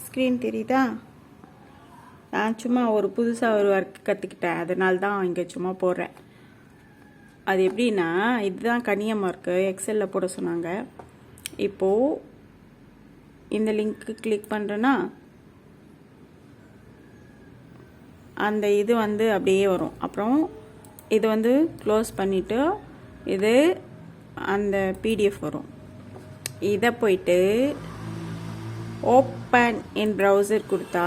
Screen தெரியுதா? நான் சும்மா ஒரு புதுசாக ஒரு ஒர்க் கற்றுக்கிட்டேன், அதனால தான் இங்கே சும்மா போடுறேன். அது எப்படின்னா, இதுதான் கனியம் ஒர்க்கு, எக்ஸலில் போட சொன்னாங்க. இப்போது இந்த லிங்க்கு கிளிக் பண்ணுறேன்னா அந்த இது வந்து அப்படியே வரும். அப்புறம் இது வந்து க்ளோஸ் பண்ணிவிட்டு இது அந்த பிடிஎஃப் வரும். இதை போயிட்டு ஓப்பன் இன் ப்ரௌசர் கொடுத்தா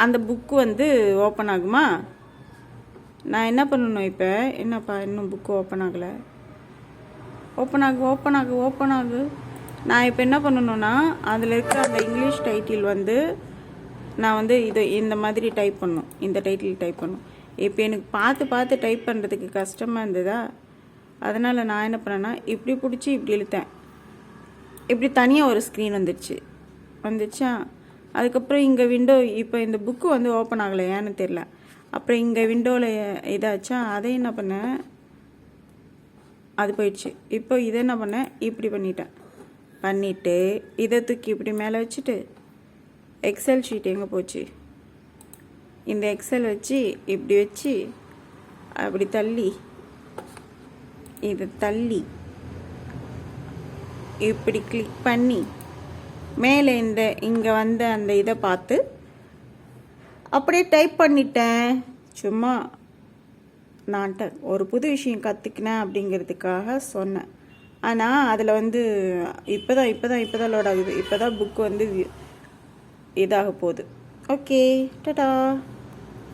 அந்த புக்கு வந்து ஓப்பன் ஆகுமா? நான் என்ன பண்ணணும் இப்போ? என்னப்பா இன்னும் புக்கு ஓப்பன் ஆகலை? ஓப்பன் ஆகு. நான் இப்போ என்ன பண்ணணும்னா, அதில் இருக்கிற அந்த இங்கிலீஷ் டைட்டில் வந்து நான் வந்து இது இந்த மாதிரி டைப் பண்ணணும், இந்த டைட்டில் டைப் பண்ணணும். இப்போ எனக்கு பார்த்து டைப் பண்ணுறதுக்கு கஷ்டமாக இருந்ததா, அதனால் நான் என்ன பண்ணேன்னா இப்படி பிடிச்சி இப்படி இழுத்தேன். இப்படி தனியாக ஒரு ஸ்க்ரீன் வந்துச்சா. அதுக்கப்புறம் இங்கே விண்டோ, இப்போ இந்த புக்கு வந்து ஓப்பன் ஆகலை, ஏன்னு தெரில. அப்புறம் இங்கே விண்டோவில் இதாச்சா, அதை என்ன பண்ணேன், அது போயிடுச்சு. இப்போ இதை என்ன பண்ணேன், இப்படி பண்ணிவிட்டு இதை தூக்கி இப்படி மேலே வச்சுட்டு எக்ஸல் ஷீட் எங்கே போச்சு, இந்த எக்ஸல் வச்சு இப்படி வச்சு அப்படி தள்ளி இதை தள்ளி இப்படி கிளிக் பண்ணி மேலே இங்கே வந்து அந்த இதை பார்த்து அப்படியே டைப் பண்ணிட்டேன். சும்மா நான் ஒரு புது விஷயம் கற்றுக்கினேன் அப்படிங்கிறதுக்காக சொன்னேன். ஆனால் அதில் வந்து இப்போதான் லோட் ஆகுது. இப்போ தான் புக் வந்து இதாக போகுது. ஓகே, டாடா.